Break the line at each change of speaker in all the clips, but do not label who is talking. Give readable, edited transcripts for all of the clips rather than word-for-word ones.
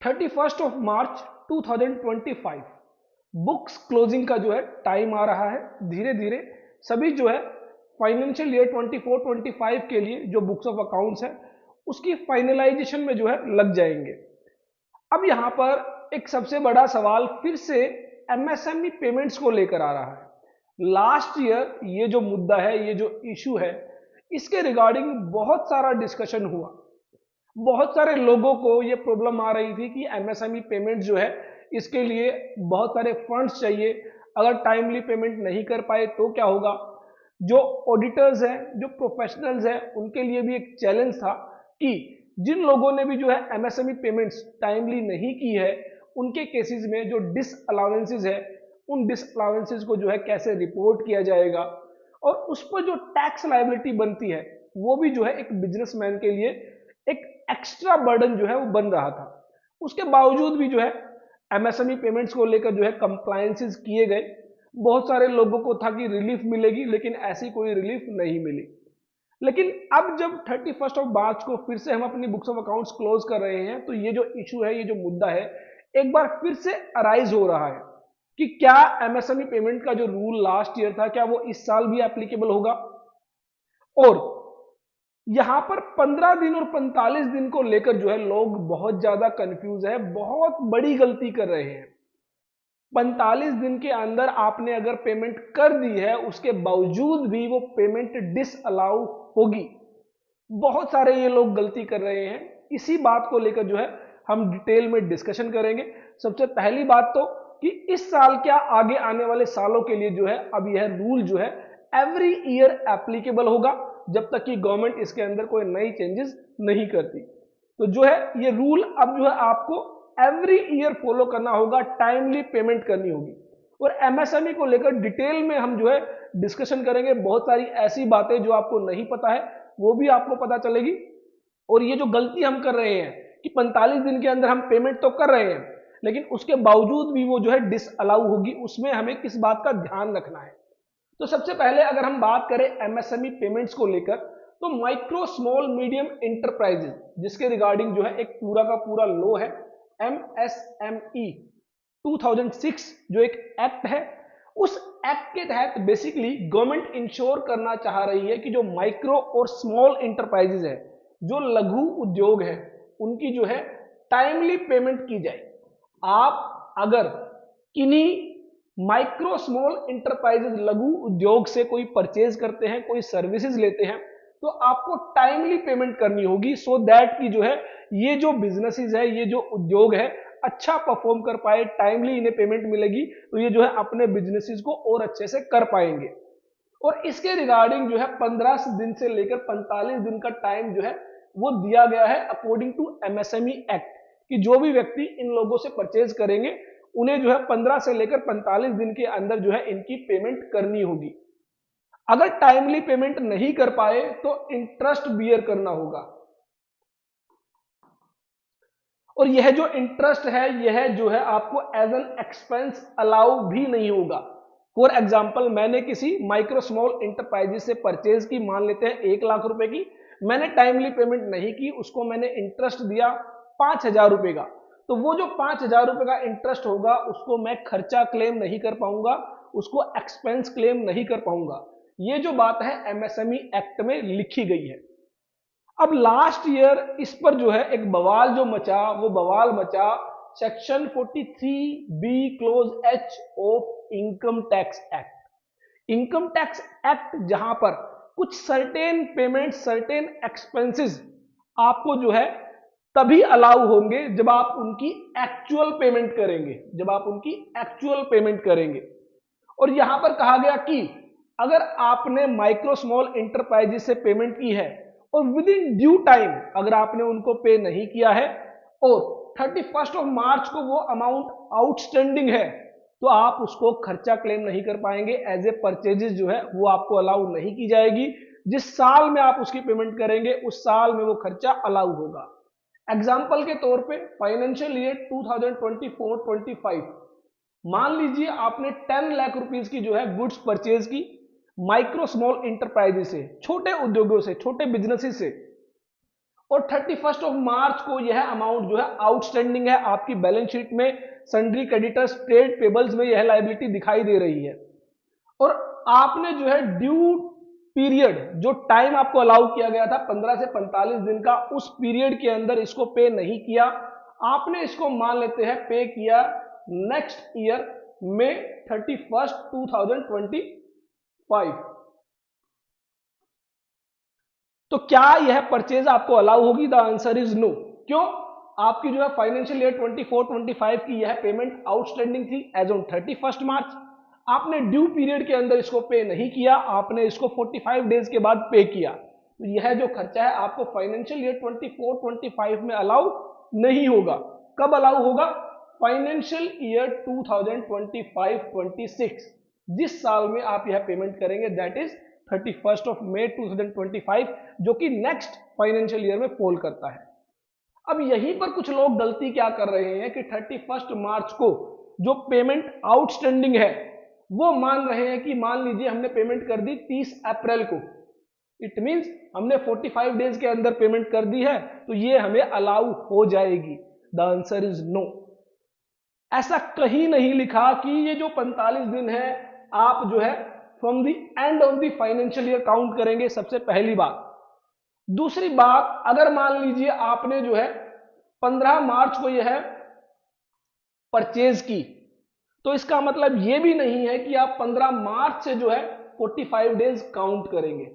31 मार्च 2025 books closing का जो है टाइम आ रहा है। धीरे धीरे सभी जो है फाइनेंशियल ईयर 24-25 के लिए जो बुक्स ऑफ अकाउंट्स है उसकी फाइनलाइजेशन में जो है लग जाएंगे। अब यहां पर एक सबसे बड़ा सवाल फिर से एमएसएमई पेमेंट्स को लेकर आ रहा है। लास्ट ईयर ये जो मुद्दा है, ये जो इशू है, इसके रिगार्डिंग बहुत सारा डिस्कशन हुआ। बहुत सारे लोगों को ये प्रॉब्लम आ रही थी कि एमएसएमई पेमेंट जो है इसके लिए बहुत सारे फंड्स चाहिए, अगर टाइमली पेमेंट नहीं कर पाए तो क्या होगा। जो ऑडिटर्स हैं, जो प्रोफेशनल्स हैं, उनके लिए भी एक चैलेंज था कि जिन लोगों ने भी जो है एमएसएमई पेमेंट्स टाइमली नहीं की है उनके केसेस में जो डिसअलाउंसेस है उन डिसअलाउंसेस को जो है कैसे रिपोर्ट किया जाएगा और उस पर जो टैक्स लायबिलिटी बनती है वो भी जो है एक बिजनेसमैन के लिए एक एक्स्ट्रा बर्डन जो है वो बन रहा था। उसके बावजूद भी जो है एमएसएमई पेमेंट्स को लेकर जो है कंप्लायंसेस किए गए। बहुत सारे लोगों को था कि रिलीफ मिलेगी, लेकिन ऐसी कोई रिलीफ नहीं मिली। लेकिन अब जब 31 मार्च को फिर से हम अपनी बुक्स ऑफ अकाउंट्स क्लोज कर रहे हैं तो ये जो इशू है, ये जो मुद्दा है, एक बार फिर से अराइज हो रहा है कि क्या एमएसएमई पेमेंट का जो रूल लास्ट ईयर था क्या वो इस साल भी एप्लीकेबल होगा। और यहां पर 15 दिन और 45 दिन को लेकर जो है लोग बहुत ज्यादा कंफ्यूज है, बहुत बड़ी गलती कर रहे हैं। 45 दिन के अंदर आपने अगर पेमेंट कर दी है उसके बावजूद भी वो पेमेंट डिसअलाउ होगी। बहुत सारे ये लोग गलती कर रहे हैं। इसी बात को लेकर जो है हम डिटेल में डिस्कशन करेंगे। सबसे पहली बात तो कि इस साल क्या आगे आने वाले सालों के लिए जो है अब यह रूल जो है एवरी ईयर एप्लीकेबल होगा जब तक कि गवर्नमेंट इसके अंदर कोई नई चेंजेस नहीं करती। तो जो है ये रूल अब जो है आपको एवरी ईयर फॉलो करना होगा, टाइमली पेमेंट करनी होगी। और एमएसएमई को लेकर डिटेल में हम जो है डिस्कशन करेंगे। बहुत सारी ऐसी बातें जो आपको नहीं पता है वो भी आपको पता चलेगी। और ये जो गलती हम कर रहे हैं कि 45 दिन के अंदर हम पेमेंट तो कर रहे हैं लेकिन उसके बावजूद भी वो जो है डिसअलाउ होगी, उसमें हमें किस बात का ध्यान रखना है। तो सबसे पहले अगर हम बात करें एमएसएमई पेमेंट्स को लेकर तो माइक्रो स्मॉल मीडियम इंटरप्राइजेज जिसके रिगार्डिंग जो है एक पूरा का पूरा लॉ है एमएसएमई 2006 जो एक एक्ट है, उस एक्ट के तहत बेसिकली गवर्नमेंट इंश्योर करना चाह रही है कि जो माइक्रो और स्मॉल इंटरप्राइजेज है, जो लघु उद्योग है, उनकी जो है टाइमली पेमेंट की जाए। आप अगर किन्हीं माइक्रो स्मॉल इंटरप्राइजेज लघु उद्योग से कोई परचेज करते हैं, कोई सर्विसेज लेते हैं, तो आपको टाइमली पेमेंट करनी होगी सो दैट कि जो है ये जो बिजनेसेस है, ये जो उद्योग है अच्छा परफॉर्म कर पाए, टाइमली इन्हें पेमेंट मिलेगी तो ये जो है अपने बिजनेसेस को और अच्छे से कर पाएंगे। और इसके रिगार्डिंग जो है 15 दिन से लेकर 45 दिन का टाइम जो है वो दिया गया है अकॉर्डिंग टू एमएसएमई एक्ट कि जो भी व्यक्ति इन लोगों से परचेज करेंगे उन्हें जो है 15 से लेकर 45 दिन के अंदर जो है इनकी पेमेंट करनी होगी। अगर टाइमली पेमेंट नहीं कर पाए तो इंटरेस्ट बियर करना होगा। और यह जो इंटरेस्ट है यह जो है आपको एज एन एक्सपेंस अलाउ भी नहीं होगा। फॉर एग्जाम्पल, मैंने किसी माइक्रो स्मॉल इंटरप्राइजेस से परचेज की, मान लेते हैं 1 लाख रुपए की, मैंने टाइमली पेमेंट नहीं की, उसको मैंने इंटरेस्ट दिया 5,000 रुपए का, तो वो जो 5,000 रुपए का इंटरेस्ट होगा उसको मैं खर्चा क्लेम नहीं कर पाऊंगा, उसको एक्सपेंस क्लेम नहीं कर पाऊंगा। ये जो बात है एमएसएमई एक्ट में लिखी गई है। अब लास्ट ईयर इस पर जो है एक बवाल जो मचा, वो बवाल मचा section 43B close H of income tax act. Income tax act जहां पर कुछ सर्टेन पेमेंट, सर्टेन एक्सपेंसेस आपको जो है तभी अलाउ होंगे जब आप उनकी एक्चुअल पेमेंट करेंगे, जब आप उनकी एक्चुअल पेमेंट करेंगे। और यहां पर कहा गया कि अगर आपने माइक्रो स्मॉल इंटरप्राइजेस से पेमेंट की है और विद इन ड्यू टाइम अगर आपने उनको पे नहीं किया है और 31 मार्च को वो अमाउंट आउटस्टैंडिंग है तो आप उसको खर्चा क्लेम नहीं कर पाएंगे। एज ए परचेजेस जो है वो आपको अलाउ नहीं की जाएगी। जिस साल में आप उसकी पेमेंट करेंगे उस साल में वो खर्चा अलाउ होगा। एग्जाम्पल के तौर पे फाइनेंशियल ईयर 2024-25 मान लीजिए आपने 10 लाख रुपीस की जो है गुड्स परचेज की माइक्रो स्मॉल इंटरप्राइजेस से, छोटे उद्योगों से, छोटे बिजनेसेस से, और 31 ऑफ मार्च को यह अमाउंट जो है आउटस्टैंडिंग है, आपकी बैलेंस शीट में सन्ड्री क्रेडिटर्स ट्रेड पेबल्स में यह लायबिलिटी दिखाई दे रही है। और आपने जो है ड्यू पीरियड, जो टाइम आपको अलाउ किया गया था 15 से 45 दिन का, उस पीरियड के अंदर इसको पे नहीं किया। आपने इसको मान लेते हैं पे किया नेक्स्ट ईयर में 31 2025। तो क्या यह परचेज आपको अलाउ होगी? The answer is no. क्यों? आपकी जो है फाइनेंशियल ईयर 24-25 की यह पेमेंट आउटस्टैंडिंग थी एज ऑन 31 मार्च। आपने ड्यू पीरियड के अंदर इसको पे नहीं किया, आपने इसको 45 डेज के बाद पे किया। तो यह जो खर्चा है आपको फाइनेंशियल ईयर 24-25 में अलाउ नहीं होगा। कब अलाउ होगा? फाइनेंशियल ईयर 2025-26, जिस साल में आप यह पेमेंट करेंगे, दैट इज 31 ऑफ मई 2025, जो कि नेक्स्ट फाइनेंशियल ईयर में फॉल करता है। अब यहीं पर कुछ लोग गलती क्या कर रहे हैं कि 31 मार्च को जो पेमेंट आउटस्टैंडिंग है वो मान रहे हैं कि मान लीजिए हमने पेमेंट कर दी 30 अप्रैल को, इट मींस हमने 45 डेज के अंदर पेमेंट कर दी है, तो ये हमें अलाउ हो जाएगी। The answer is no. ऐसा कहीं नहीं लिखा कि ये जो 45 दिन है आप जो है from the end of the financial year count करेंगे, सबसे पहली बात। दूसरी बात, अगर मान लीजिए आपने जो है 15 मार्च को यह परचेज की, तो इसका मतलब यह भी नहीं है कि आप 15 मार्च से जो है 45 डेज काउंट करेंगे।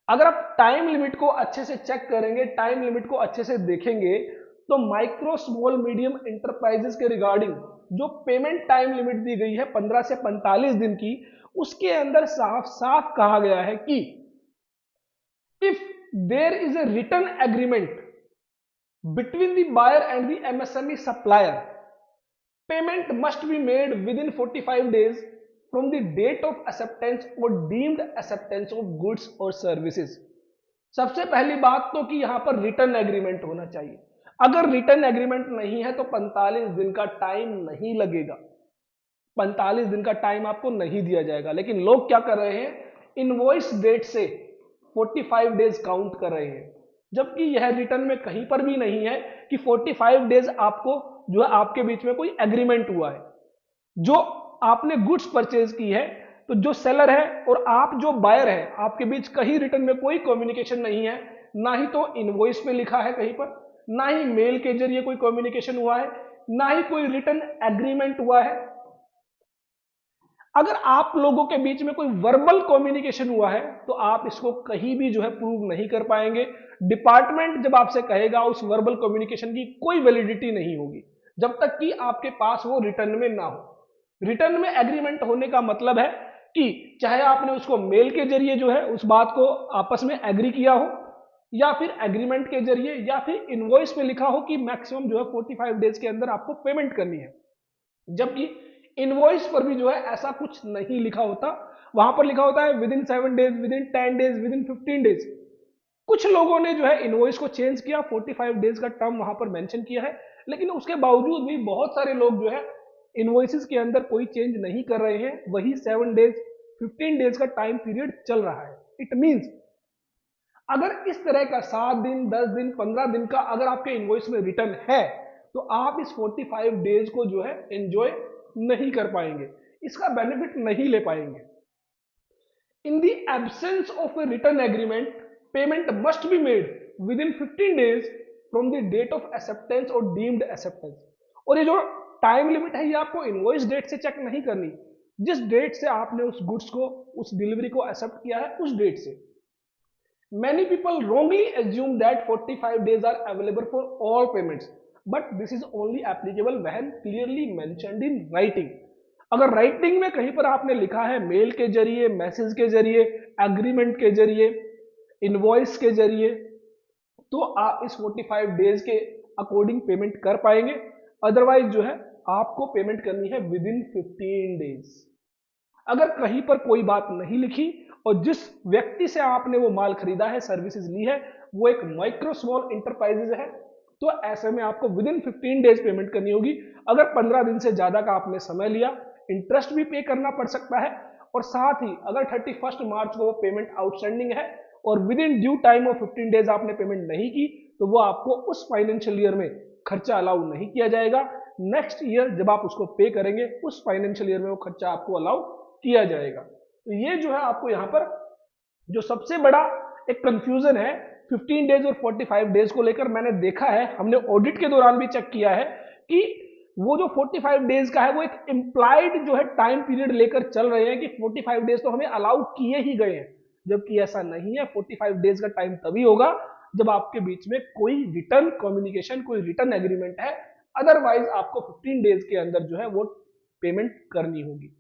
अगर आप टाइम लिमिट को अच्छे से चेक करेंगे, टाइम लिमिट को अच्छे से देखेंगे, तो माइक्रो स्मॉल मीडियम इंटरप्राइजेस के रिगार्डिंग जो पेमेंट टाइम लिमिट दी गई है 15 से 45 दिन की, उसके अंदर साफ साफ कहा गया है कि if there is a written agreement between the buyer and the MSME supplier, payment must be made within 45 days from the date of acceptance और डीम्ड एक्सेप्टेंस ऑफ गुड्स और सर्विसेज। सबसे पहली बात तो कि यहां पर रिटर्न एग्रीमेंट होना चाहिए। अगर रिटर्न एग्रीमेंट नहीं है तो 45 दिन का टाइम नहीं लगेगा, 45 दिन का टाइम आपको नहीं दिया जाएगा। लेकिन लोग क्या कर रहे हैं, इनवॉइस डेट से 45 डेज काउंट कर रहे हैं, जबकि यह रिटर्न में कहीं पर भी नहीं है कि 45 डेज आपको जो है आपके बीच में कोई एग्रीमेंट हुआ है। जो आपने गुड्स परचेज की है, तो जो सेलर है और आप जो बायर है, आपके बीच कहीं रिटर्न में कोई कम्युनिकेशन नहीं है, ना ही तो इनवॉइस पे लिखा है कहीं पर, ना ही मेल के जरिए कोई कम्युनिकेशन हुआ है, ना ही कोई रिटर्न एग्रीमेंट हुआ है। अगर आप लोगों के बीच में कोई वर्बल कम्युनिकेशन हुआ है तो आप इसको कहीं भी जो है प्रूव नहीं कर पाएंगे। डिपार्टमेंट जब आपसे कहेगा उस वर्बल कम्युनिकेशन की कोई वैलिडिटी नहीं होगी जब तक कि आपके पास वो रिटर्न में ना हो। रिटर्न में एग्रीमेंट होने का मतलब है कि चाहे आपने उसको मेल के जरिए जो है उस बात को आपस में एग्री किया हो, या फिर एग्रीमेंट के जरिए, या फिर इनवॉइस में लिखा हो कि मैक्सिमम जो है 45 डेज के अंदर आपको पेमेंट करनी है। जबकि इनवॉइस पर भी जो है ऐसा कुछ नहीं लिखा होता, वहां पर लिखा होता है with in 7 days, with in 10 days, with in 15 days. कुछ लोगों ने जो है इनवॉइस को चेंज किया, 45 डेज का टर्म वहां पर मेंशन किया है, लेकिन उसके बावजूद भी बहुत सारे लोग जो है इनवॉइसेस के अंदर कोई चेंज नहीं कर रहे हैं, वही 7 डेज 15 डेज का टाइम पीरियड चल रहा है। इट मींस अगर इस तरह का 7 दिन 10 दिन 15 दिन का अगर आपके इनवॉइस में रिटर्न है, तो आप इस 45 डेज को जो है एंजॉय नहीं कर पाएंगे, इसका बेनिफिट नहीं ले पाएंगे। In the absence of a return agreement, payment must be made within 15 days from the date of acceptance और डीम्ड एक्सेप्टेंस। और ये जो टाइम लिमिट है ये आपको इनवॉइस डेट से चेक नहीं करनी, जिस डेट से आपने उस गुड्स को, उस डिलीवरी को एक्सेप्ट किया है उस डेट से। Many people wrongly assume that 45 days are available for all payments, but this is only applicable when clearly mentioned in writing. अगर राइटिंग में कहीं पर आपने लिखा है मेल के जरिए, मैसेज के जरिए, एग्रीमेंट के जरिए, इनवॉइस के जरिए, तो आप इस 45 डेज के अकॉर्डिंग पेमेंट कर पाएंगे। अदरवाइज जो है आपको पेमेंट करनी है विद इन 15 डेज। अगर कहीं पर कोई बात नहीं लिखी और जिस व्यक्ति से आपने वो माल खरीदा है, सर्विसेज ली है, वो एक माइक्रो स्मॉल इंटरप्राइजेज है, तो ऐसे में आपको विद इन 15 डेज पेमेंट करनी होगी। अगर 15 दिन से ज्यादा का आपने समय लिया, इंटरेस्ट भी पे करना पड़ सकता है, और साथ ही अगर 31 मार्च को वो पेमेंट आउटस्टैंडिंग है, और with in due time of 15 days आपने पेमेंट नहीं की तो वो आपको उस फाइनेंशियल ईयर में खर्चा अलाउ नहीं किया जाएगा। नेक्स्ट ईयर जब आप उसको पे करेंगे उस फाइनेंशियल ईयर में वो खर्चा आपको अलाउ किया जाएगा। तो ये जो है आपको यहाँ पर जो सबसे बड़ा एक कंफ्यूजन है 15 डेज और 45 डेज को लेकर, मैंने देखा है, हमने ऑडिट के दौरान भी चेक किया है कि वो जो 45 डेज का है वो एक इम्प्लाइड जो है टाइम पीरियड लेकर चल रहे हैं कि 45 डेज तो हमें अलाउ किए ही गए हैं, जबकि ऐसा नहीं है। 45 डेज का टाइम तभी होगा जब आपके बीच में कोई रिटर्न कम्युनिकेशन, कोई रिटर्न एग्रीमेंट है, अदरवाइज आपको 15 डेज के अंदर जो है वो पेमेंट करनी होगी।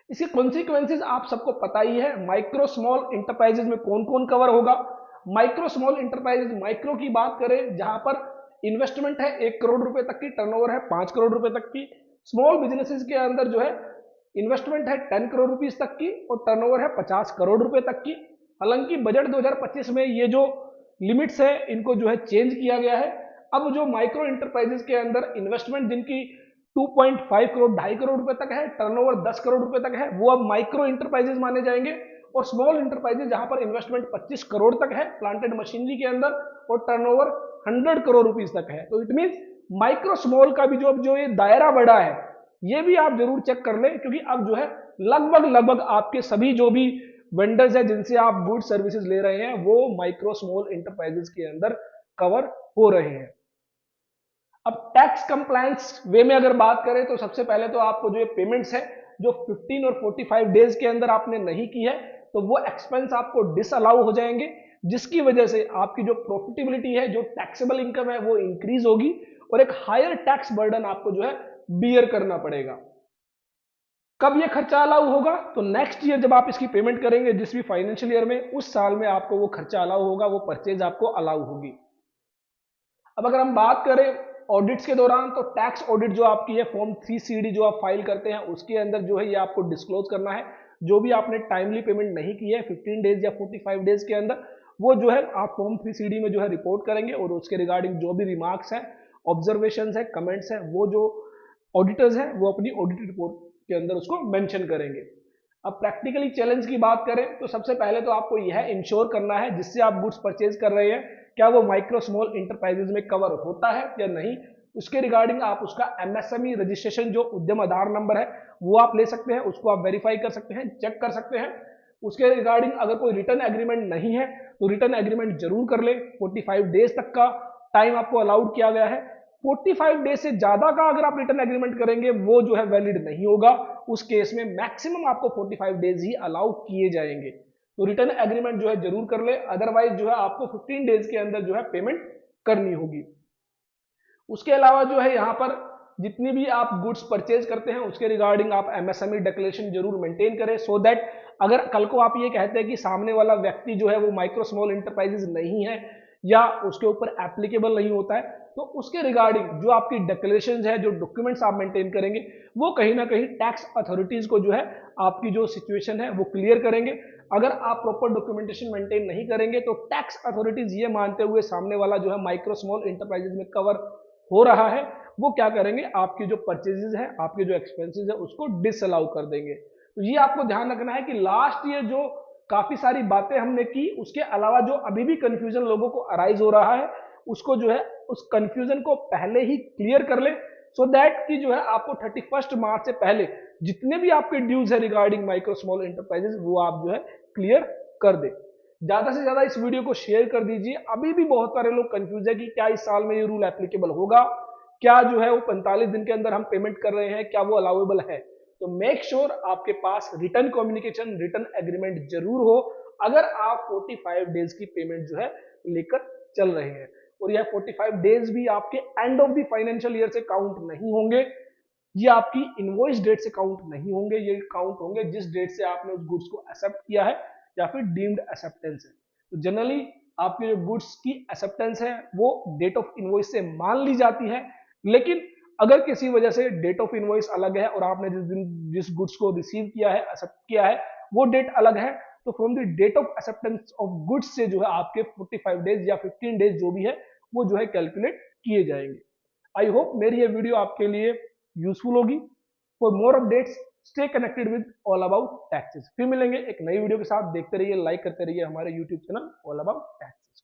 इसके कॉन्सिक्वेंसेज आप सबको पता ही है। माइक्रो स्मॉल इंटरप्राइजेज में कौन कौन कवर होगा? माइक्रो स्मॉल इंटरप्राइजेज, माइक्रो की बात करें जहां पर इन्वेस्टमेंट है 1 करोड़ रुपए तक की, टर्नओवर है 5 करोड़ रुपए तक की। स्मॉल बिजनेसेस के अंदर जो है इन्वेस्टमेंट है 10 करोड़ रुपीस तक की और टर्नओवर है 50 करोड़ रुपए तक की। हालांकि बजट 2025 में ये जो लिमिट्स है इनको जो है चेंज किया गया है। अब जो माइक्रो इंटरप्राइजेस के अंदर इन्वेस्टमेंट जिनकी 2.5 करोड़, 2.5 करोड़ रुपए तक है, टर्नओवर 10 करोड़ रुपए तक है, वो अब माइक्रो इंटरप्राइजेस माने जाएंगे। और स्मॉल इंटरप्राइजेस जहां पर इन्वेस्टमेंट 25 करोड़ तक है प्लांटेड मशीनरी के अंदर और टर्नओवर 100 करोड़ रुपीस तक है। तो इट मींस माइक्रो स्मॉल का भी जो ये दायरा बड़ा है ये भी आप जरूर चेक कर लें, क्योंकि अब जो है लगभग आपके सभी जो भी वेंडर्स है जिनसे आप गुड सर्विसेज ले रहे हैं वो माइक्रो स्मॉल इंटरप्राइजेस के अंदर कवर हो रहे हैं। अब टैक्स कंप्लायंस वे में अगर बात करें तो सबसे पहले तो आपको जो पेमेंट्स है जो 15 और 45 डेज के अंदर आपने नहीं की है तो वो एक्सपेंस आपको डिसअलाउ हो जाएंगे, जिसकी वजह से आपकी जो प्रॉफिटेबिलिटी है, जो टैक्सेबल इनकम है वो इंक्रीज होगी और एक हायर टैक्स बर्डन आपको जो है बियर करना पड़ेगा। कब ये खर्चा अलाउ होगा? तो नेक्स्ट ईयर जब आप इसकी पेमेंट करेंगे जिस भी फाइनेंशियल ईयर में, उस साल में आपको वो खर्चा अलाउ होगा, वो परचेज आपको अलाउ होगी। अब अगर हम बात करें ऑडिट्स के दौरान तो टैक्स ऑडिट जो आपकी है फॉर्म 3CD जो आप फाइल करते हैं उसके अंदर जो है ये आपको डिस्क्लोज करना है। जो भी आपने टाइमली पेमेंट नहीं की है 15 डेज या 45 डेज के अंदर, वो जो है आप फॉर्म 3CD में जो है रिपोर्ट करेंगे और उसके रिगार्डिंग जो भी रिमार्क्स है, ऑब्जर्वेशन है, कमेंट्स है, वो जो ऑडिटर्स हैं वो अपनी ऑडिट रिपोर्ट के अंदर उसको मेंशन करेंगे। अब प्रैक्टिकली चैलेंज की बात करें तो सबसे पहले तो आपको यह इंश्योर करना है जिससे आप गुड्स परचेज कर रहे हैं क्या वो माइक्रो स्मॉल इंटरप्राइजेज में कवर होता है या नहीं। उसके रिगार्डिंग आप उसका MSME रजिस्ट्रेशन जो उद्यम आधार नंबर है वो आप ले सकते हैं, उसको आप वेरीफाई कर सकते हैं, चेक कर सकते हैं। उसके रिगार्डिंग अगर कोई रिटर्न एग्रीमेंट नहीं है तो रिटर्न एग्रीमेंट जरूर कर ले। 45 डेज तक का टाइम आपको अलाउड किया गया है। 45 डेज से ज्यादा का अगर आप रिटर्न एग्रीमेंट करेंगे वो जो है वैलिड नहीं होगा। उस केस में मैक्सिमम आपको 45 डेज ही अलाउ किए जाएंगे। तो रिटर्न एग्रीमेंट जो है जरूर कर ले, अदरवाइज जो है आपको 15 डेज के अंदर जो है पेमेंट करनी होगी। उसके अलावा जो है यहाँ पर जितनी भी आप गुड्स परचेज करते हैं उसके रिगार्डिंग आप MSME डिक्लेरेशन जरूर मेंटेन करें, सो दैट अगर कल को आप ये कहते हैं कि सामने वाला व्यक्ति जो है वो माइक्रो स्मॉल इंटरप्राइजेज नहीं है या उसके ऊपर एप्लीकेबल नहीं होता है, तो उसके रिगार्डिंग जो आपकी डिक्लेरेशन है, जो डॉक्यूमेंट्स आप मेंटेन करेंगे वो कहीं ना कहीं टैक्स अथॉरिटीज को जो है आपकी जो सिचुएशन है वो क्लियर करेंगे। अगर आप प्रॉपर डॉक्यूमेंटेशन मेंटेन नहीं करेंगे तो टैक्स अथॉरिटीज ये मानते हुए सामने वाला जो है माइक्रो स्मॉल इंटरप्राइजेज में कवर हो रहा है, वो क्या करेंगे, आपकी जो परचेजेस है, आपके जो एक्सपेंसेस है उसको डिसअलाउ कर देंगे। तो ये आपको ध्यान रखना है कि लास्ट ईयर जो काफी सारी बातें हमने की उसके अलावा जो अभी भी कंफ्यूजन लोगों को अराइज हो रहा है उसको जो है उस कंफ्यूजन को पहले ही क्लियर कर ले, सो दैट कि जो है आपको 31 मार्च से पहले जितने भी आपके ड्यूज है रिगार्डिंग माइक्रो स्मॉल इंटरप्राइजेस वो आप जो है क्लियर कर दे। ज्यादा से ज्यादा इस वीडियो को शेयर कर दीजिए। अभी भी बहुत सारे लोग कंफ्यूज है कि क्या इस साल में ये रूल एप्लीकेबल होगा, क्या जो है वो 45 दिन के अंदर हम पेमेंट कर रहे हैं क्या वो अलाउेबल है। तो मेक श्योर आपके पास रिटर्न कम्युनिकेशन, रिटर्न एग्रीमेंट जरूर हो अगर आप 45 डेज की पेमेंट जो है लेकर चल रहे हैं। और यह 45 डेज भी आपके end of the financial year से काउंट नहीं होंगे, ये आपकी इनवॉइस डेट से काउंट नहीं होंगे, ये काउंट होंगे जिस डेट से आपने उस गुड्स को एक्सेप्ट किया है या फिर डीम्ड एक्सेप्टेंस है। तो जनरली आपके जो गुड्स की एक्सेप्टेंस है वो डेट ऑफ इनवॉइस से मान ली जाती है, लेकिन अगर किसी वजह से डेट ऑफ इनवॉइस अलग है और आपने जिस दिन जिस गुड्स को रिसीव किया है, एक्सेप्ट किया है, वो डेट अलग है, तो from the date of acceptance of goods से जो है आपके 45 डेज या 15 डेज जो भी है वो जो है कैलकुलेट किए जाएंगे। आई होप मेरी ये वीडियो आपके लिए यूजफुल होगी। For more updates stay connected with all about taxes. फिर मिलेंगे एक नई वीडियो के साथ। देखते रहिए, लाइक करते रहिए हमारे YouTube channel all about taxes.